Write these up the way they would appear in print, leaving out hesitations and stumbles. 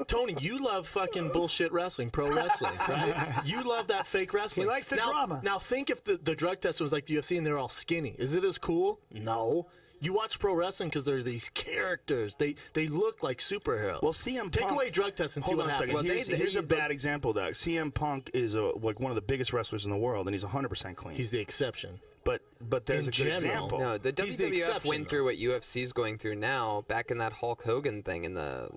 Tony, you love fucking bullshit wrestling, pro wrestling, right? You love that fake wrestling. He likes the drama. Now think if the drug tester was like the UFC and they're all skinny. Is it as cool? No. You watch pro wrestling because they're these characters. They look like superheroes. Well, CM Punk... Take away drug tests and see what happens. Well, here's a bad example, Doug. CM Punk is like one of the biggest wrestlers in the world, and he's 100% clean. He's the exception. But there's a good example. No, the WWF went through what UFC's going through now back in that Hulk Hogan thing in the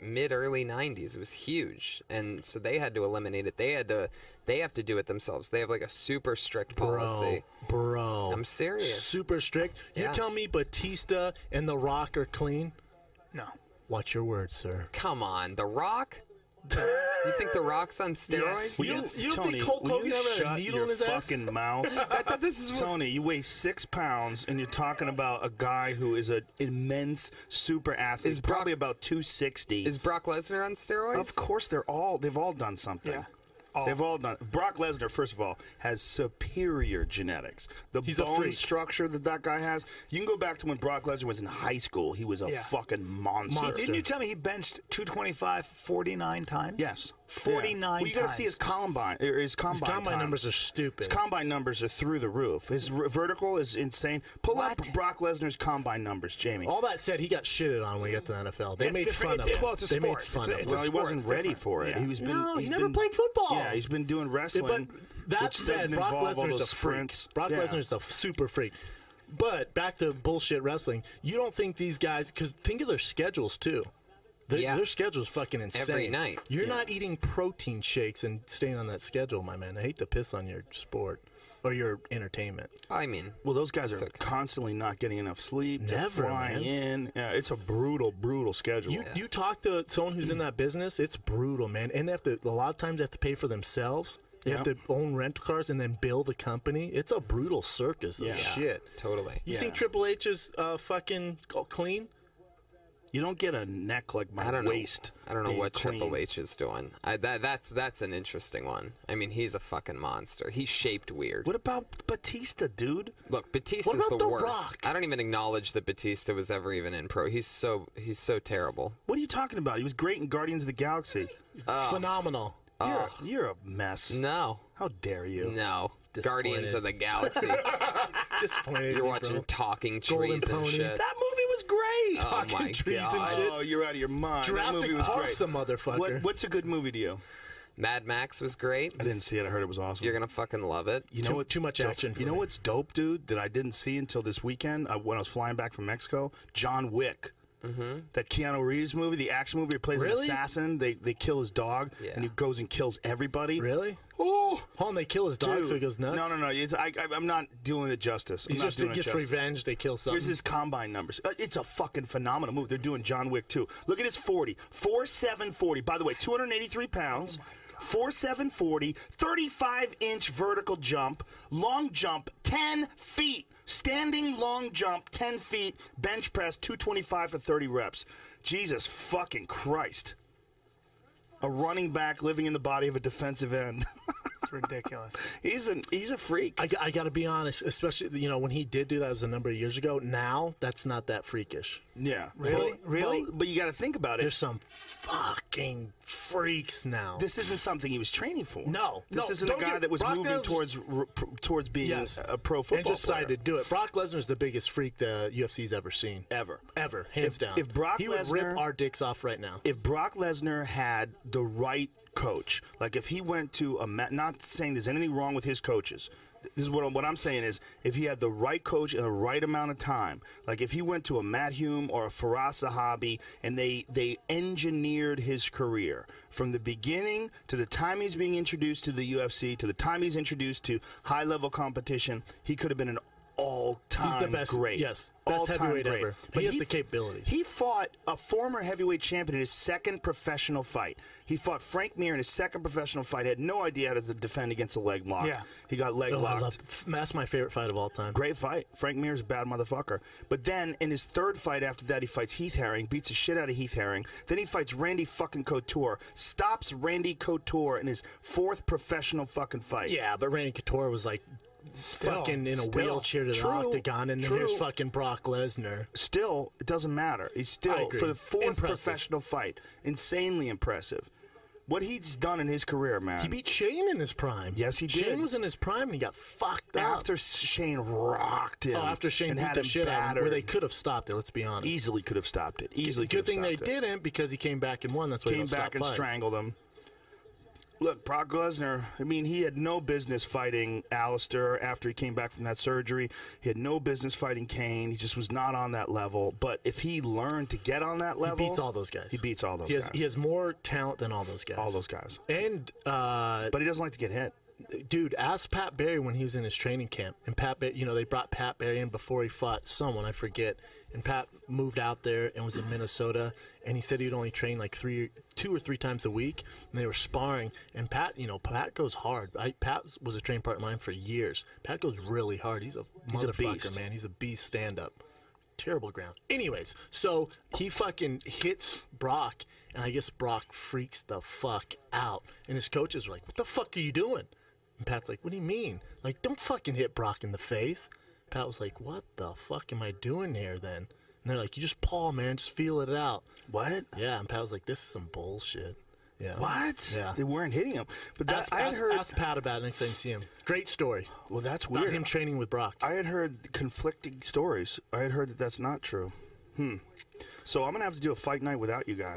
mid-early 90s. It was huge. And so they had to eliminate it. They have to do it themselves. They have like a super strict policy. Bro. I'm serious. Super strict? Yeah. You tell me Batista and The Rock are clean? No. Watch your words, sir. Come on, The Rock? You think The Rock's on steroids? Yes. You don't Tony, think Hulk Hogan ever had a needle in his ass? fucking mouth. I thought this is Tony, you weigh 6 pounds, and you're talking about a guy who is an immense super athlete. He's probably about 260. Is Brock Lesnar on steroids? Of course, they've all done something. Yeah. They've all done. Brock Lesnar, first of all, has superior genetics. He's bone structure that guy has. You can go back to when Brock Lesnar was in high school. He was a fucking monster. Didn't you tell me he benched 225 49 times? Yes. 49 times. Well, you got to see his combine. His combine numbers are stupid. His combine numbers are through the roof. His vertical is insane. Pull up Brock Lesnar's combine numbers, Jamie. All that said, he got shitted on when he got to the NFL. They made fun of him. Well, it's a sport. They made fun of him. Well, he wasn't ready for it. Yeah. He never played football. Yeah, he's been doing wrestling. But that said, Brock Lesnar's a freak. Brock Lesnar's a super freak. But back to bullshit wrestling, you don't think these guys, because think of their schedules too. Their schedule's fucking insane. Every night. You're not eating protein shakes and staying on that schedule, my man. I hate to piss on your sport or your entertainment. I mean, well, those guys are constantly not getting enough sleep. Never, they're flying in. Yeah, it's a brutal, brutal schedule. You talk to someone who's in that business, it's brutal, man. And they have to. A lot of times they have to pay for themselves. They have to own rental cars and then bill the company. It's a brutal circus of shit. Totally. You think Triple H is fucking clean? You don't get a neck like my waist. I don't know what Triple H is doing. That's an interesting one. I mean, he's a fucking monster. He's shaped weird. What about Batista, dude? Look, Batista's the worst. Rock? I don't even acknowledge that Batista was ever even in pro. He's so terrible. What are you talking about? He was great in Guardians of the Galaxy. Phenomenal. You're a mess. No. How dare you? No. Guardians of the Galaxy. Disappointed. You're watching Talking Trees and shit. That movie was great. Talking Trees and shit. Oh, you're out of your mind. Jurassic Park's a motherfucker. What's a good movie to you? Mad Max was great. I didn't see it. I heard it was awesome. You're gonna fucking love it. You know what? Too much action. You know what's dope, dude? That I didn't see until this weekend when I was flying back from Mexico. John Wick. That Keanu Reeves movie, the action movie, he plays an assassin. They kill his dog, and he goes and kills everybody. Really? Oh, hold on, they kill his dog, so he goes nuts. No. I'm not doing it justice. He just gets revenge. They kill something. Here's his combine numbers. It's a fucking phenomenal movie. They're doing John Wick too. Look at his 4.740. By the way, 283 pounds. 4.740, 35-inch vertical jump, long jump, 10 feet. Standing long jump, 10 feet, bench press, 225 for 30 reps. Jesus fucking Christ. A running back living in the body of a defensive end. It's ridiculous. He's a freak. I got to be honest, especially when he did do that, it was a number of years ago. Now, that's not that freakish. Yeah. Really? Really? But you got to think about it. There's some fucking freaks now. This isn't something he was training for. No. This isn't a guy that was moving towards being a pro football player. And just decided to do it. Brock Lesnar's the biggest freak the UFC's ever seen. Ever. Hands down. If Brock he would rip our dicks off right now. If Brock Lesnar had the right coach, like if he went to not saying there's anything wrong with his coaches. This is what I'm saying is if he had the right coach in the right amount of time, like if he went to a Matt Hume or a Faraz Sahabi and they engineered his career from the beginning to the time he's being introduced to the UFC to the time he's introduced to high-level competition, he could have been an all-time He's the best, great. Yes, best heavyweight ever. But he has the capabilities. He fought a former heavyweight champion in his second professional fight. He fought Frank Mir in his second professional fight. He had no idea how to defend against a leg lock. Yeah. He got leg locked. That's my favorite fight of all time. Great fight. Frank Mir's a bad motherfucker. But then in his third fight after that, he fights Heath Herring, beats the shit out of Heath Herring. Then he fights Randy fucking Couture, stops Randy Couture in his fourth professional fucking fight. Yeah, but Randy Couture was like fucking in a wheelchair to the octagon, and then here's fucking Brock Lesnar. Still, it doesn't matter. He's still, for the fourth professional fight, insanely impressive. What he's done in his career, man. He beat Shane in his prime. Yes, he did. Shane was in his prime, and he got fucked up. After Shane rocked him. Oh, after Shane beat the shit out of him, where they could have stopped it, let's be honest. Easily could have stopped it. Good thing they didn't, because he came back and won. That's why he came back and strangled him. Look, Brock Lesnar, I mean, he had no business fighting Alistair after he came back from that surgery. He had no business fighting Kane. He just was not on that level. But if he learned to get on that level... He beats all those guys. He beats all those guys. He has more talent than all those guys. All those guys. And... but he doesn't like to get hit. Dude, ask Pat Barry when he was in his training camp. And Pat, they brought Pat Barry in before he fought someone, I forget. And Pat moved out there and was in Minnesota. And he said he'd only train like 2 or 3 times a week. And they were sparring. And Pat, Pat goes hard. Pat was a trained partner of mine for years. Pat goes really hard. He's a motherfucker, man. He's a beast stand-up. Terrible ground. Anyways, so he fucking hits Brock. And I guess Brock freaks the fuck out. And his coaches are like, what the fuck are you doing? And Pat's like, what do you mean? Like, don't fucking hit Brock in the face. Pat was like, what the fuck am I doing here then? And they're like, you just paw, man. Just feel it out. What? Yeah, and Pat was like, this is some bullshit. Yeah. What? Yeah. They weren't hitting him. But ask Pat about it next time you see him. Great story. Well, that's weird. About him training with Brock. I had heard conflicting stories. I had heard that that's not true. So I'm going to have to do a fight night without you guys.